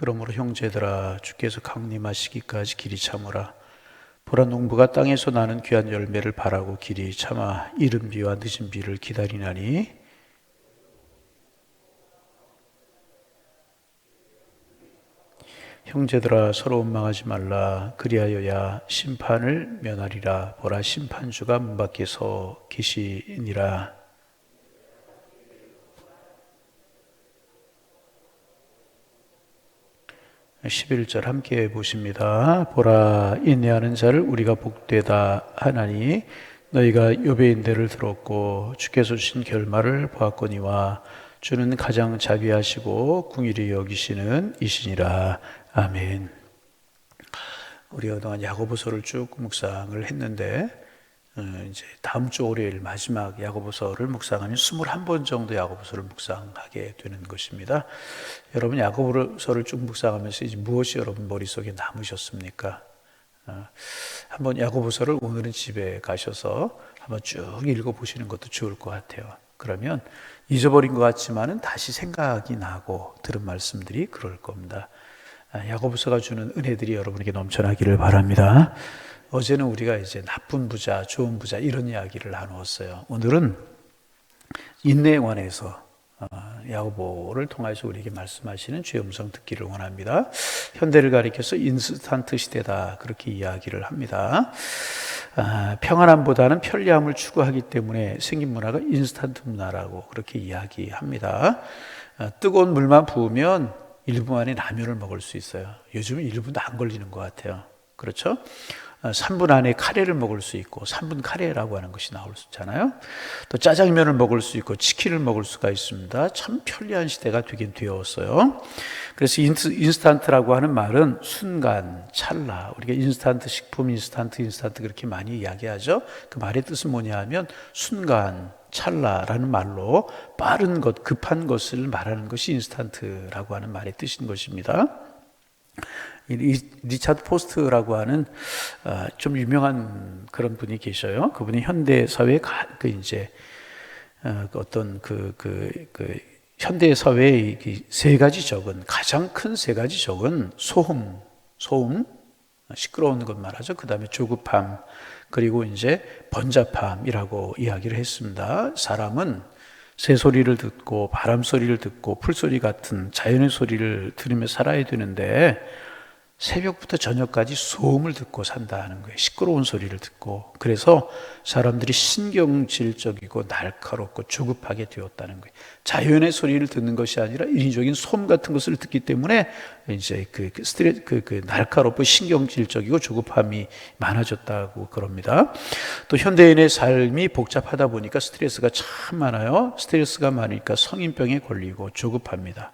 그러므로 형제들아 주께서 강림하시기까지 길이 참으라. 보라 농부가 땅에서 나는 귀한 열매를 바라고 길이 참아 이른 비와 늦은 비를 기다리나니 형제들아 서로 원망하지 말라. 그리하여야 심판을 면하리라. 보라 심판주가 문 밖에 서 계시니라. 11절 함께 보십니다. 보라 인내하는 자를 우리가 복되다 하나니 너희가 욥의 인대를 들었고 주께서 주신 결말을 보았거니와 주는 가장 자비하시고 궁일이 여기시는 이시니라. 아멘. 우리가 그동안 야고보서를 쭉 묵상을 했는데 이제 다음 주 월요일 마지막 야고보서를 묵상하면 21번 정도 야고보서를 묵상하게 되는 것입니다. 여러분 야고보서를 쭉 묵상하면서 이제 무엇이 여러분 머릿속에 남으셨습니까? 한번 야고보서를 오늘은 집에 가셔서 한번 쭉 읽어보시는 것도 좋을 것 같아요. 그러면 잊어버린 것 같지만은 다시 생각이 나고 들은 말씀들이 그럴 겁니다. 야고보서가 주는 은혜들이 여러분에게 넘쳐나기를 바랍니다. 어제는 우리가 이제 나쁜 부자, 좋은 부자 이런 이야기를 나누었어요. 오늘은 인내에 관해서 야고보를 통해서 우리에게 말씀하시는 주의 음성 듣기를 원합니다. 현대를 가리켜서 인스턴트 시대다 그렇게 이야기를 합니다. 평안함보다는 편리함을 추구하기 때문에 생긴 문화가 인스턴트 문화라고 그렇게 이야기합니다. 뜨거운 물만 부으면 1분 안에 라면을 먹을 수 있어요. 요즘은 1분도 안 걸리는 것 같아요. 그렇죠? 3분 안에 카레를 먹을 수 있고 3분 카레라고 하는 것이 나올 수 있잖아요. 또 짜장면을 먹을 수 있고 치킨을 먹을 수가 있습니다. 참 편리한 시대가 되긴 되었어요. 그래서 인스턴트라고 하는 말은 순간, 찰나. 우리가 인스턴트 식품, 인스턴트 그렇게 많이 이야기하죠. 그 말의 뜻은 뭐냐 하면 순간, 찰나라는 말로 빠른 것, 급한 것을 말하는 것이 인스턴트라고 하는 말의 뜻인 것입니다. 리차드 포스트라고 하는 좀 유명한 그런 분이 계셔요. 그분이 현대 사회의 현대 사회의 세 가지 적은 가장 큰 세 가지 적은 소음, 시끄러운 것 말하죠. 그 다음에 조급함, 그리고 이제 번잡함이라고 이야기를 했습니다. 사람은 새 소리를 듣고 바람 소리를 듣고 풀소리 같은 자연의 소리를 들으며 살아야 되는데 새벽부터 저녁까지 소음을 듣고 산다는 거예요. 시끄러운 소리를 듣고. 그래서 사람들이 신경질적이고 날카롭고 조급하게 되었다는 거예요. 자연의 소리를 듣는 것이 아니라 인위적인 소음 같은 것을 듣기 때문에 이제 날카롭고 신경질적이고 조급함이 많아졌다고 그럽니다. 또 현대인의 삶이 복잡하다 보니까 스트레스가 참 많아요. 스트레스가 많으니까 성인병에 걸리고 조급합니다.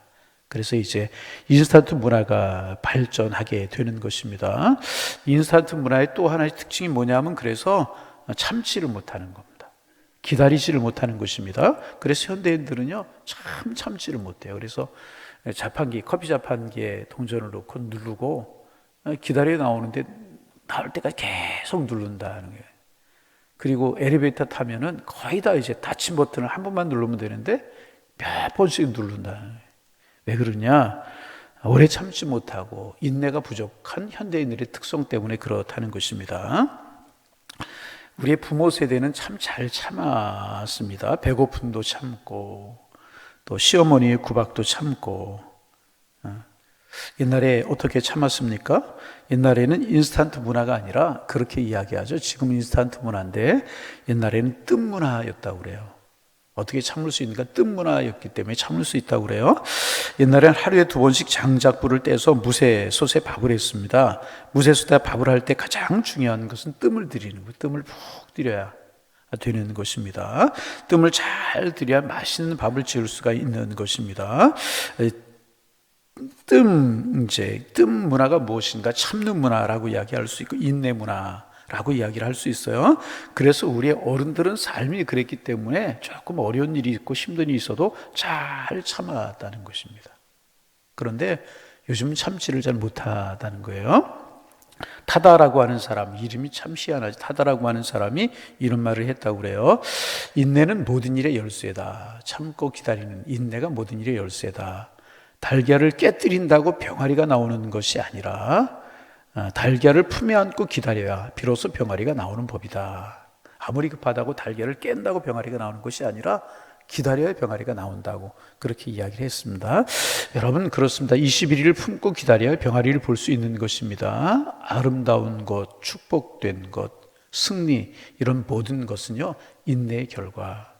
그래서 이제 인스턴트 문화가 발전하게 되는 것입니다. 인스턴트 문화의 또 하나의 특징이 뭐냐면 그래서 참지를 못하는 겁니다. 기다리지를 못하는 것입니다. 그래서 현대인들은요 참 참지를 못해요. 그래서 커피 자판기에 동전을 넣고 누르고 기다려 나오는데 나올 때까지 계속 누른다는 거예요. 그리고 엘리베이터 타면은 거의 다 이제 닫힌 버튼을 한 번만 누르면 되는데 몇 번씩 누른다는 거예요. 왜 그러냐? 오래 참지 못하고 인내가 부족한 현대인들의 특성 때문에 그렇다는 것입니다. 우리의 부모 세대는 참 잘 참았습니다. 배고픔도 참고 또 시어머니의 구박도 참고. 옛날에 어떻게 참았습니까? 옛날에는 인스턴트 문화가 아니라 그렇게 이야기하죠. 지금 인스턴트 문화인데 옛날에는 뜸 문화였다고 그래요. 어떻게 참을 수 있는가? 뜸 문화였기 때문에 참을 수 있다고 그래요. 옛날에는 하루에 2번씩 장작불을 떼서 무쇠솥에 밥을 했습니다. 무쇠솥에 밥을 할 때 가장 중요한 것은 뜸을 들이는 거예요. 뜸을 푹 들여야 되는 것입니다. 뜸을 잘 들여야 맛있는 밥을 지을 수가 있는 것입니다. 뜸 문화가 무엇인가? 참는 문화라고 이야기할 수 있고 인내 문화라고 이야기를 할 수 있어요. 그래서 우리의 어른들은 삶이 그랬기 때문에 조금 어려운 일이 있고 힘든 일이 있어도 잘 참았다는 것입니다. 그런데 요즘은 참지를 잘 못하다는 거예요. 타다라고 하는 사람, 이름이 참 희한하지. 타다라고 하는 사람이 이런 말을 했다고 그래요. 인내는 모든 일의 열쇠다. 참고 기다리는 인내가 모든 일의 열쇠다. 달걀을 깨뜨린다고 병아리가 나오는 것이 아니라 달걀을 품에 안고 기다려야 비로소 병아리가 나오는 법이다. 아무리 급하다고 달걀을 깬다고 병아리가 나오는 것이 아니라 기다려야 병아리가 나온다고 그렇게 이야기를 했습니다. 여러분 그렇습니다. 21일을 품고 기다려야 병아리를 볼 수 있는 것입니다. 아름다운 것, 축복된 것, 승리 이런 모든 것은요 인내의 결과.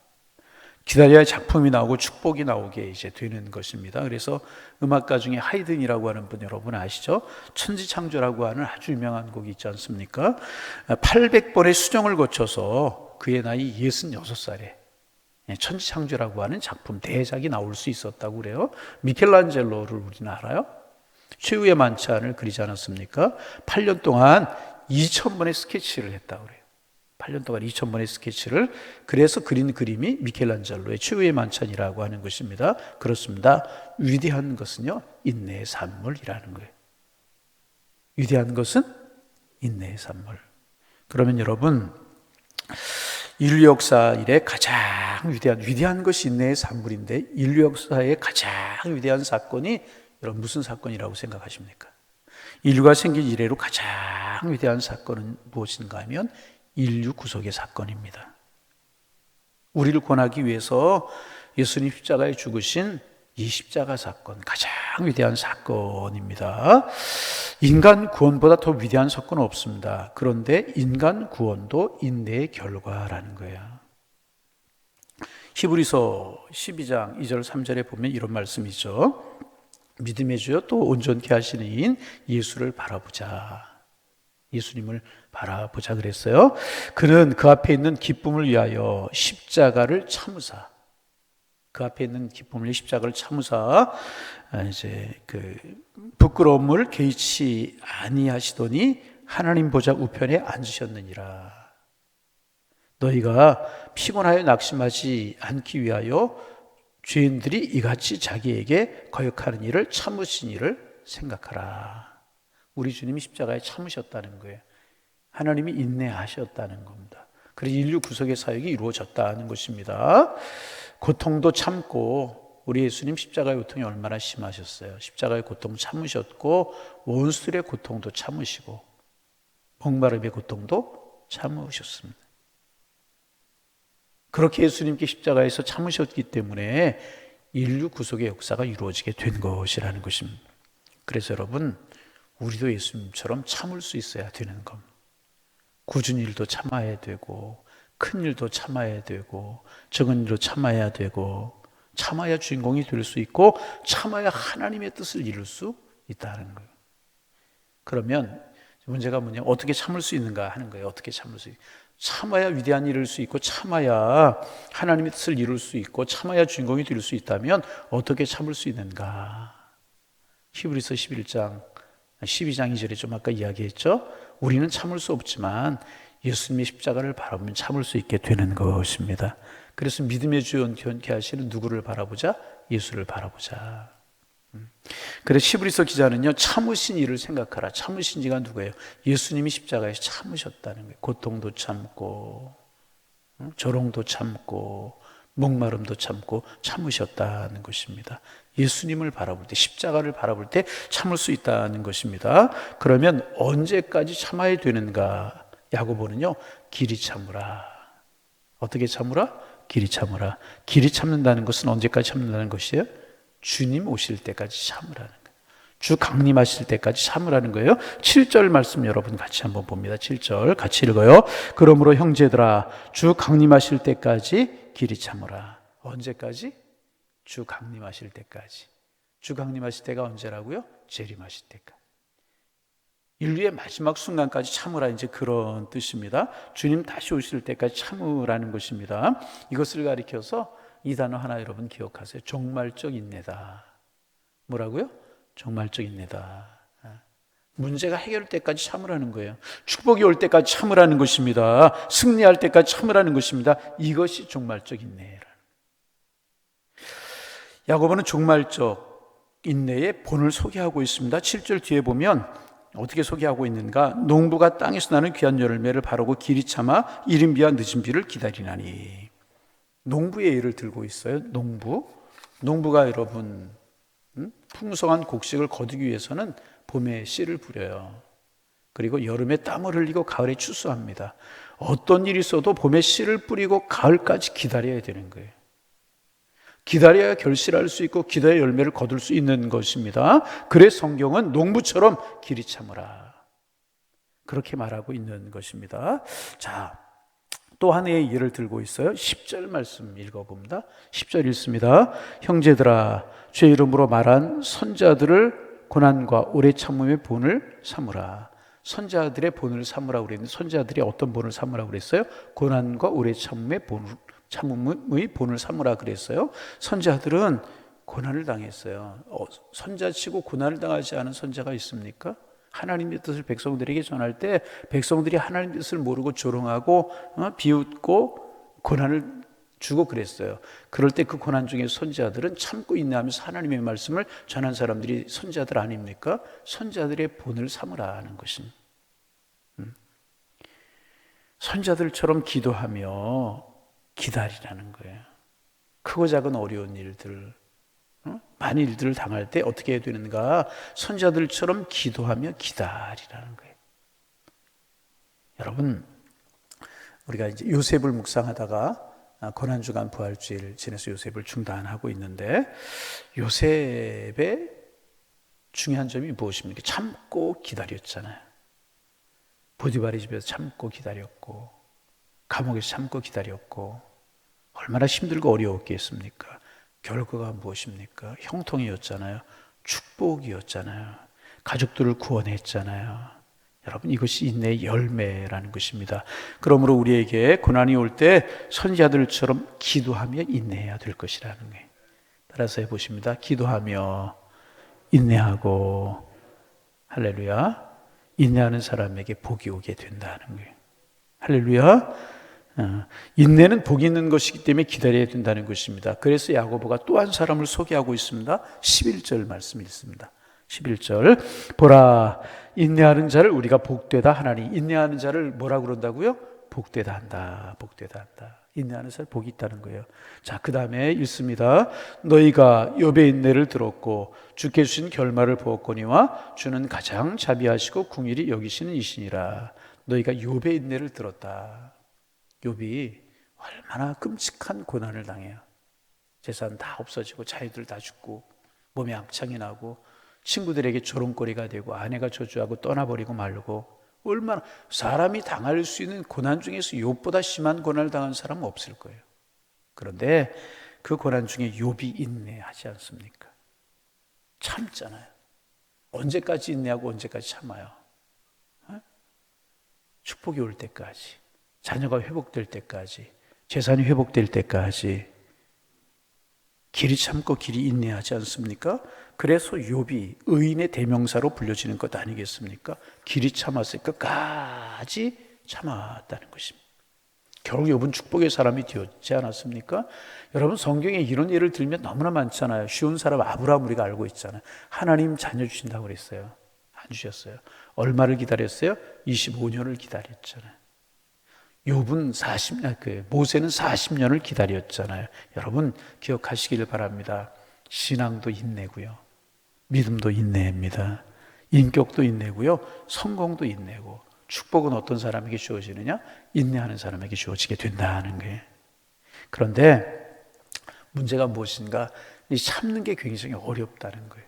기다려야 작품이 나오고 축복이 나오게 이제 되는 것입니다. 그래서 음악가 중에 하이든이라고 하는 분 여러분 아시죠? 천지창조라고 하는 아주 유명한 곡이 있지 않습니까? 800번의 수정을 거쳐서 그의 나이 66살에 천지창조라고 하는 작품 대작이 나올 수 있었다고 그래요. 미켈란젤로를 우리는 알아요? 최후의 만찬을 그리지 않았습니까? 8년 동안 2000번의 스케치를 했다고 그래요. 8년 동안 2000번의 스케치를 그래서 그린 그림이 미켈란젤로의 최후의 만찬이라고 하는 것입니다. 그렇습니다. 위대한 것은요 인내의 산물이라는 거예요. 위대한 것은 인내의 산물. 그러면 여러분 인류 역사 이래 가장 위대한 것이 인내의 산물인데 인류 역사의 가장 위대한 사건이 여러분 무슨 사건이라고 생각하십니까? 인류가 생긴 이래로 가장 위대한 사건은 무엇인가 하면 인류 구속의 사건입니다. 우리를 권하기 위해서 예수님 십자가에 죽으신 이 십자가 사건 가장 위대한 사건입니다. 인간 구원보다 더 위대한 사건은 없습니다. 그런데 인간 구원도 인내의 결과라는 거예요. 히브리서 12장 2절 3절에 보면 이런 말씀이 있죠. 믿음의 주여 또 온전케 하시는 이인 예수를 바라보자. 예수님을 바라보자 그랬어요. 그는 그 앞에 있는 기쁨을 위하여 십자가를 참으사, 그 앞에 있는 기쁨을 십자가를 참으사 이제 그 부끄러움을 개의치 아니하시더니 하나님 보좌 우편에 앉으셨느니라. 너희가 피곤하여 낙심하지 않기 위하여 죄인들이 이같이 자기에게 거역하는 일을 참으신 일을 생각하라. 우리 주님이 십자가에 참으셨다는 거예요. 하나님이 인내하셨다는 겁니다. 그래서 인류 구속의 사역이 이루어졌다는 것입니다. 고통도 참고 우리 예수님 십자가의 고통이 얼마나 심하셨어요. 십자가의 고통 참으셨고 원수들의 고통도 참으시고 목마름의 고통도 참으셨습니다. 그렇게 예수님께 십자가에서 참으셨기 때문에 인류 구속의 역사가 이루어지게 된 것이라는 것입니다. 그래서 여러분 우리도 예수님처럼 참을 수 있어야 되는 겁니다. 굳은 일도 참아야 되고 큰 일도 참아야 되고 적은 일도 참아야 되고 참아야 주인공이 될 수 있고 참아야 하나님의 뜻을 이룰 수 있다는 거예요. 그러면 문제가 뭐냐? 어떻게 참을 수 있는가 하는 거예요. 어떻게 참을 수 있는가? 참아야 위대한 일을 수 있고 참아야 하나님의 뜻을 이룰 수 있고 참아야 주인공이 될 수 있다면 어떻게 참을 수 있는가? 히브리서 12장 2절에 좀 아까 이야기했죠. 우리는 참을 수 없지만 예수님의 십자가를 바라보면 참을 수 있게 되는 것입니다. 그래서 믿음의 주 온전케 하시는 누구를 바라보자? 예수를 바라보자. 그래서 히브리서 기자는요 참으신 이를 생각하라. 참으신 이가 누구예요? 예수님이 십자가에서 참으셨다는 거예요. 고통도 참고 조롱도 참고 목마름도 참고 참으셨다는 것입니다. 예수님을 바라볼 때 십자가를 바라볼 때 참을 수 있다는 것입니다. 그러면 언제까지 참아야 되는가? 야고보는요 길이 참으라. 어떻게 참으라? 길이 참으라. 길이 참는다는 것은 언제까지 참는다는 것이에요? 주님 오실 때까지 참으라는 거예요. 주 강림하실 때까지 참으라는 거예요. 7절 말씀 여러분 같이 한번 봅니다. 7절 같이 읽어요. 그러므로 형제들아 주 강림하실 때까지 길이 참으라. 언제까지? 주 강림하실 때까지. 주 강림하실 때가 언제라고요? 재림하실 때까지. 인류의 마지막 순간까지 참으라 이제 그런 뜻입니다. 주님 다시 오실 때까지 참으라는 것입니다. 이것을 가리켜서 이 단어 하나 여러분 기억하세요. 종말적 인내다. 뭐라고요? 종말적 인내다. 문제가 해결될 때까지 참으라는 거예요. 축복이 올 때까지 참으라는 것입니다. 승리할 때까지 참으라는 것입니다. 이것이 종말적 인내라. 야고보는 종말적 인내의 본을 소개하고 있습니다. 7절 뒤에 보면 어떻게 소개하고 있는가? 농부가 땅에서 나는 귀한 열매를 바르고 길이 참아 이른 비와 늦은 비를 기다리나니. 농부의 예를 들고 있어요. 농부가 여러분 풍성한 곡식을 거두기 위해서는 봄에 씨를 뿌려요. 그리고 여름에 땀을 흘리고 가을에 추수합니다. 어떤 일이 있어도 봄에 씨를 뿌리고 가을까지 기다려야 되는 거예요. 기다려야 결실할 수 있고 기다려야 열매를 거둘 수 있는 것입니다. 그래서 성경은 농부처럼 길이 참으라, 그렇게 말하고 있는 것입니다. 자, 또 하나의 예를 들고 있어요. 10절 말씀 읽어봅니다. 10절 읽습니다. 형제들아, 주의 이름으로 말한 선자들을 고난과 오래 참음의 본을 삼으라. 선자들의 본을 삼으라고 그랬는데, 선자들이 어떤 본을 삼으라고 그랬어요? 고난과 오래 참음의 본을 삼으라 그랬어요. 선자들은 고난을 당했어요. 선자치고 고난을 당하지 않은 선자가 있습니까? 하나님의 뜻을 백성들에게 전할 때 백성들이 하나님의 뜻을 모르고 조롱하고 비웃고 고난을 주고 그랬어요. 그럴 때 그 고난 중에 선자들은 참고 인내하면서 하나님의 말씀을 전한 사람들이 선자들 아닙니까? 선자들의 본을 삼으라 하는 것입니다. 선자들처럼 기도하며 기다리라는 거예요. 크고 작은 어려운 일들, 많은 일들을 당할 때 어떻게 해야 되는가? 선자들처럼 기도하며 기다리라는 거예요. 여러분, 우리가 이제 요셉을 묵상하다가 고난주간 부활주일 지내서 요셉을 중단하고 있는데, 요셉의 중요한 점이 무엇입니까? 참고 기다렸잖아요. 보디발의 집에서 참고 기다렸고, 감옥에서 참고 기다렸고, 얼마나 힘들고 어려웠겠습니까? 결과가 무엇입니까? 형통이었잖아요. 축복이었잖아요. 가족들을 구원했잖아요. 여러분, 이것이 인내의 열매라는 것입니다. 그러므로 우리에게 고난이 올 때 선지자들처럼 기도하며 인내해야 될 것이라는 거예요. 따라서 해보십니다. 기도하며 인내하고, 할렐루야, 인내하는 사람에게 복이 오게 된다는 거예요. 할렐루야. 인내는 복이 있는 것이기 때문에 기다려야 된다는 것입니다. 그래서 야고보가 또 한 사람을 소개하고 있습니다. 11절 말씀 읽습니다. 11절, 보라, 인내하는 자를 우리가 복되다 하나니. 인내하는 자를 뭐라고 그런다고요? 복되다 한다. 복되다 한다. 인내하는 자를 복이 있다는 거예요. 자, 그 다음에 읽습니다. 너희가 욥의 인내를 들었고 주께 주신 결말을 보았거니와 주는 가장 자비하시고 궁일이 여기시는 이시니라. 너희가 욥의 인내를 들었다. 욥이 얼마나 끔찍한 고난을 당해요. 재산 다 없어지고 자유들 다 죽고 몸에 악창이 나고 친구들에게 조롱거리가 되고 아내가 저주하고 떠나버리고 말고, 얼마나 사람이 당할 수 있는 고난 중에서 욥보다 심한 고난을 당한 사람은 없을 거예요. 그런데 그 고난 중에 욥이 인내하지 않습니까? 참잖아요. 언제까지 인내하고 언제까지 참아요? 축복이 올 때까지, 자녀가 회복될 때까지, 재산이 회복될 때까지 길이 참고 길이 인내하지 않습니까? 그래서 욥이 의인의 대명사로 불려지는 것 아니겠습니까? 길이 참았을 끝까지 참았다는 것입니다. 결국 욥은 축복의 사람이 되었지 않았습니까? 여러분, 성경에 이런 예를 들면 너무나 많잖아요. 쉬운 사람 아브라함 우리가 알고 있잖아요. 하나님 자녀 주신다고 그랬어요. 안 주셨어요. 얼마를 기다렸어요? 25년을 기다렸잖아요. 욥은 모세는 40년을 기다렸잖아요. 여러분, 기억하시길 바랍니다. 신앙도 인내고요, 믿음도 인내입니다. 인격도 인내고요, 성공도 인내고, 축복은 어떤 사람에게 주어지느냐? 인내하는 사람에게 주어지게 된다는 거예요. 그런데 문제가 무엇인가? 이 참는 게 굉장히 어렵다는 거예요.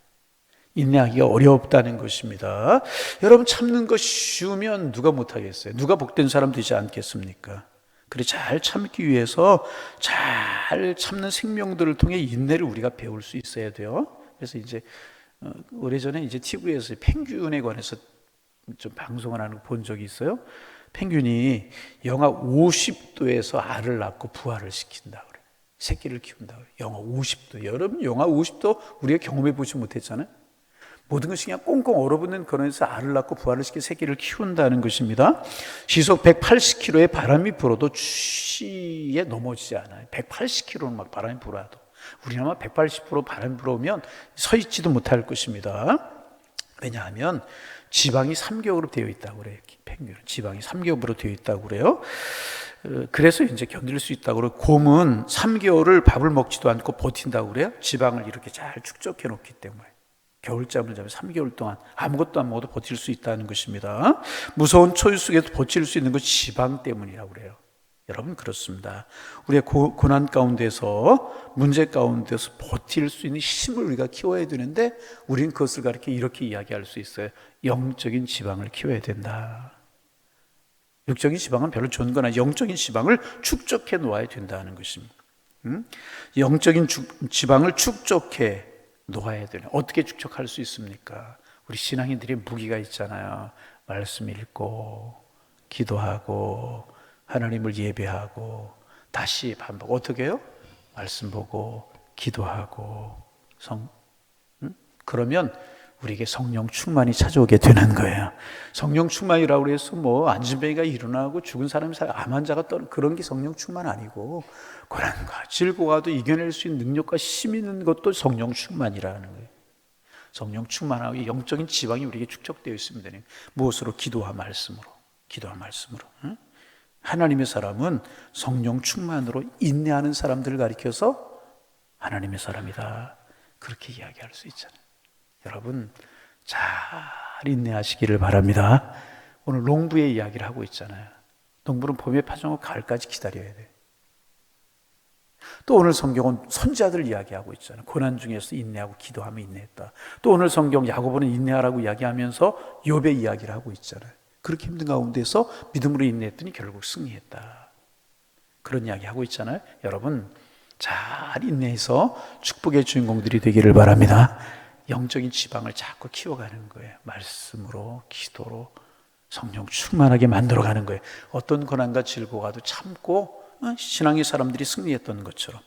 인내하기가 어렵다는 것입니다. 여러분, 참는 것 쉬우면 누가 못하겠어요? 누가 복된 사람 되지 않겠습니까? 그래, 잘 참기 위해서 잘 참는 생명들을 통해 인내를 우리가 배울 수 있어야 돼요. 그래서 이제 오래전에 이제 TV에서 펭귄에 관해서 좀 방송을 하는 거 본 적이 있어요. 펭귄이 영하 50도에서 알을 낳고 부화를 시킨다 그래. 새끼를 키운다 그래. 영하 50도. 여러분, 영하 50도 우리가 경험해 보지 못했잖아요. 모든 것이 그냥 꽁꽁 얼어붙는 그런에서 알을 낳고 부화를 시켜 새끼를 키운다는 것입니다. 시속 180km의 바람이 불어도 추위에 넘어지지 않아요. 180km는 막 바람이 불어도. 우리는 아마 180km 바람이 불어오면 서 있지도 못할 것입니다. 왜냐하면 지방이 3겹으로 되어 있다고 그래요. 펭귄은 지방이 3겹으로 되어 있다고 그래요. 그래서 이제 견딜 수 있다고 그래요. 곰은 3개월을 밥을 먹지도 않고 버틴다고 그래요. 지방을 이렇게 잘 축적해 놓기 때문에. 겨울잠을 자면 3개월 동안 아무것도 안 먹어도 버틸 수 있다는 것입니다. 무서운 초유 속에서 버틸 수 있는 것이 지방 때문이라고 그래요. 여러분, 그렇습니다. 우리의 고난 가운데서, 문제 가운데서 버틸 수 있는 힘을 우리가 키워야 되는데, 우리는 그것을 가르쳐 이렇게 이야기할 수 있어요. 영적인 지방을 키워야 된다. 육적인 지방은 별로 좋은 건 아니에요. 영적인 지방을 축적해 놓아야 된다는 것입니다. 영적인 지방을 축적해 놓아야 되는. 어떻게 축적할 수 있습니까? 우리 신앙인들이 무기가 있잖아요. 말씀 읽고, 기도하고, 하나님을 예배하고, 다시 반복. 어떻게 해요? 말씀 보고, 기도하고, 그러면 우리에게 성령 충만이 찾아오게 되는 거예요. 성령 충만이라고 해서 뭐 안진뱅이가 일어나고 죽은 사람이 암 환자가 떠는 그런 게 성령 충만 아니고, 고난과 질고가도 이겨낼 수 있는 능력과 힘 있는 것도 성령 충만이라는 거예요. 성령 충만하고 영적인 지방이 우리에게 축적되어 있으면 되는. 무엇으로? 기도와 말씀으로. 기도와 말씀으로. 하나님의 사람은 성령 충만으로 인내하는 사람들을 가리켜서 하나님의 사람이다, 그렇게 이야기할 수 있잖아요. 여러분, 잘 인내하시기를 바랍니다. 오늘 농부의 이야기를 하고 있잖아요. 농부는 봄에 파종하고 가을까지 기다려야 돼. 또 오늘 성경은 선지자들 이야기하고 있잖아요. 고난 중에서 인내하고 기도하며 인내했다. 또 오늘 성경 야고보는 인내하라고 이야기하면서 욥의 이야기를 하고 있잖아요. 그렇게 힘든 가운데서 믿음으로 인내했더니 결국 승리했다, 그런 이야기 하고 있잖아요. 여러분, 잘 인내해서 축복의 주인공들이 되기를 바랍니다. 영적인 지방을 자꾸 키워가는 거예요. 말씀으로, 기도로 성령 충만하게 만들어가는 거예요. 어떤 고난과 질고가도 참고 신앙의 사람들이 승리했던 것처럼.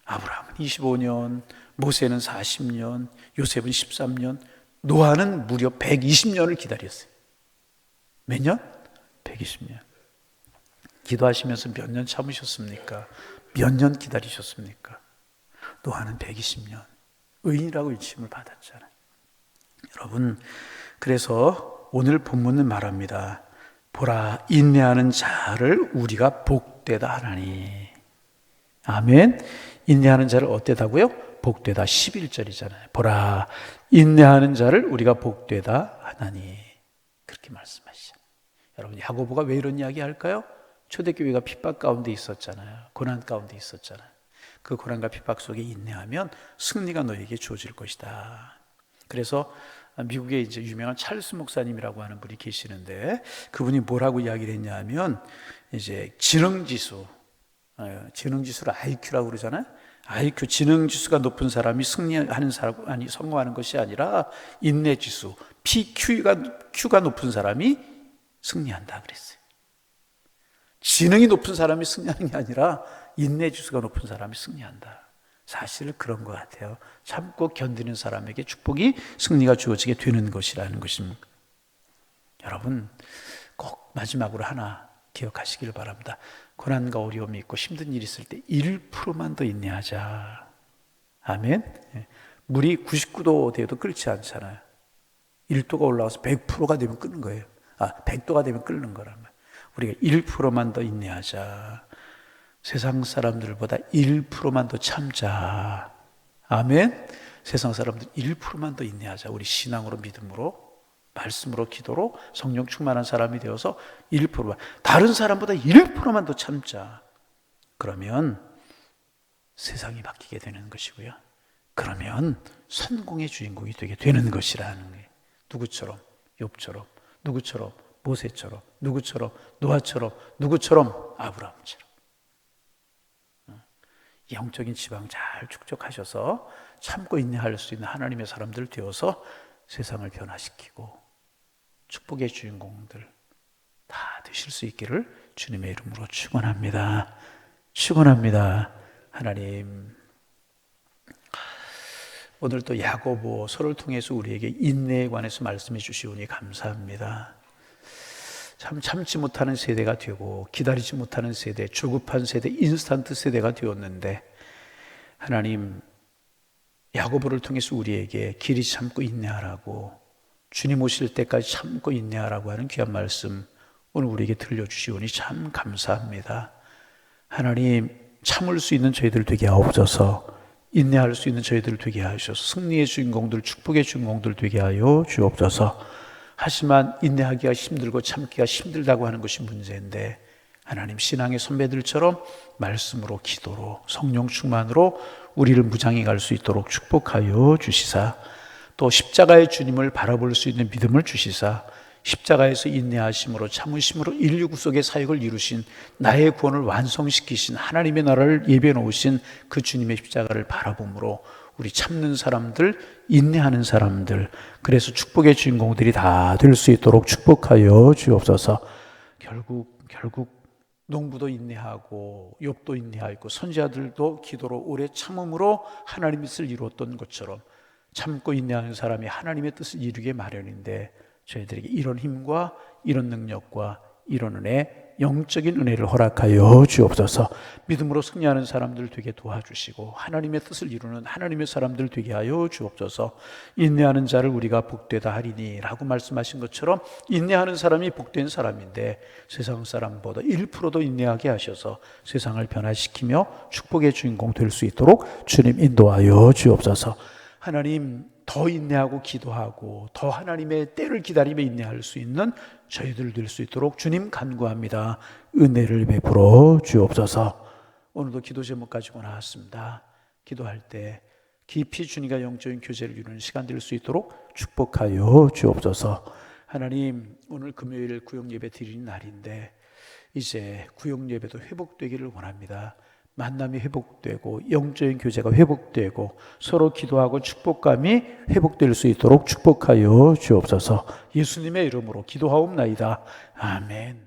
아브라함은 25년, 모세는 40년, 요셉은 13년, 노아는 무려 120년을 기다렸어요. 몇 년? 120년. 기도하시면서 몇 년 참으셨습니까? 몇 년 기다리셨습니까? 노아는 120년 의인이라고 일침을 받았잖아요. 여러분, 그래서 오늘 본문은 말합니다. 보라, 인내하는 자를 우리가 복되다 하나니. 아멘. 인내하는 자를 어때다고요? 복되다. 11절이잖아요. 보라, 인내하는 자를 우리가 복되다 하나니. 그렇게 말씀하시죠. 여러분, 야고보가 왜 이런 이야기 할까요? 초대교회가 핍박 가운데 있었잖아요. 고난 가운데 있었잖아요. 그 고난과 핍박 속에 인내하면 승리가 너에게 주어질 것이다. 그래서 미국에 이제 유명한 찰스 목사님이라고 하는 분이 계시는데, 그분이 뭐라고 이야기를 했냐면, 이제 지능지수를 IQ라고 그러잖아요. IQ, 지능지수가 높은 사람이 승리하는 사람, 아니, 성공하는 것이 아니라 인내지수, Q가 높은 사람이 승리한다 그랬어요. 지능이 높은 사람이 승리하는 게 아니라 인내지수가 높은 사람이 승리한다. 사실 그런 것 같아요. 참고 견디는 사람에게 축복이, 승리가 주어지게 되는 것이라는 것입니다. 여러분, 꼭 마지막으로 하나 기억하시길 바랍니다. 고난과 어려움이 있고 힘든 일이 있을 때 1%만 더 인내하자. 아멘. 물이 99도 되어도 끓지 않잖아요. 1도가 올라와서 100%가 되면 끓는 거예요. 100도가 되면 끓는 거라면. 우리가 1%만 더 인내하자. 세상 사람들보다 1%만 더 참자. 아멘. 세상 사람들 1%만 더 인내하자. 우리 신앙으로, 믿음으로, 말씀으로, 기도로 성령 충만한 사람이 되어서 1%만, 다른 사람보다 1%만 더 참자. 그러면 세상이 바뀌게 되는 것이고요. 그러면 성공의 주인공이 되게 되는 것이라는 거예요. 누구처럼? 욥처럼. 누구처럼? 모세처럼. 누구처럼? 노아처럼. 누구처럼? 아브라함처럼. 영적인 지방 잘 축적하셔서 참고 인내할 수 있는 하나님의 사람들 되어서 세상을 변화시키고 축복의 주인공들 다 되실 수 있기를 주님의 이름으로 축원합니다. 축원합니다. 하나님, 오늘 또 야고보서를 통해서 우리에게 인내에 관해서 말씀해 주시오니 감사합니다. 참 참지 못하는 세대가 되고 기다리지 못하는 세대, 조급한 세대, 인스턴트 세대가 되었는데, 하나님, 야고보를 통해서 우리에게 길이 참고 인내하라고 주님 오실 때까지 참고 인내하라고 하는 귀한 말씀 오늘 우리에게 들려주시오니 참 감사합니다. 하나님, 참을 수 있는 저희들 되게 하옵소서. 인내할 수 있는 저희들 되게 하셔서 승리의 주인공들, 축복의 주인공들 되게 하여 주옵소서. 하지만 인내하기가 힘들고 참기가 힘들다고 하는 것이 문제인데 하나님, 신앙의 선배들처럼 말씀으로, 기도로, 성령 충만으로 우리를 무장해 갈 수 있도록 축복하여 주시사, 또 십자가의 주님을 바라볼 수 있는 믿음을 주시사, 십자가에서 인내하심으로 참으심으로 인류 구속의 사역을 이루신, 나의 구원을 완성시키신, 하나님의 나라를 예비해 놓으신 그 주님의 십자가를 바라봄으로 우리 참는 사람들, 인내하는 사람들, 그래서 축복의 주인공들이 다 될 수 있도록 축복하여 주옵소서. 결국 농부도 인내하고 욥도 인내하고 선지자들도 기도로 오래 참음으로 하나님의 뜻을 이루었던 것처럼 참고 인내하는 사람이 하나님의 뜻을 이루게 마련인데, 저희들에게 이런 힘과 이런 능력과 이런 은혜, 영적인 은혜를 허락하여 주옵소서. 믿음으로 승리하는 사람들 되게 도와주시고 하나님의 뜻을 이루는 하나님의 사람들 되게 하여 주옵소서. 인내하는 자를 우리가 복되다 하리니 라고 말씀하신 것처럼 인내하는 사람이 복된 사람인데 세상 사람보다 1%도 인내하게 하셔서 세상을 변화시키며 축복의 주인공 될 수 있도록 주님 인도하여 주옵소서. 하나님, 더 인내하고 기도하고 더 하나님의 때를 기다리며 인내할 수 있는 저희들 될 수 있도록 주님 간구합니다. 은혜를 베풀어 주옵소서. 오늘도 기도 제목 가지고 나왔습니다. 기도할 때 깊이 주님과 영적인 교제를 이루는 시간 될 수 있도록 축복하여 주옵소서. 하나님, 오늘 금요일 구역예배 드리는 날인데 이제 구역예배도 회복되기를 원합니다. 만남이 회복되고 영적인 교제가 회복되고 서로 기도하고 축복감이 회복될 수 있도록 축복하여 주옵소서. 예수님의 이름으로 기도하옵나이다. 아멘.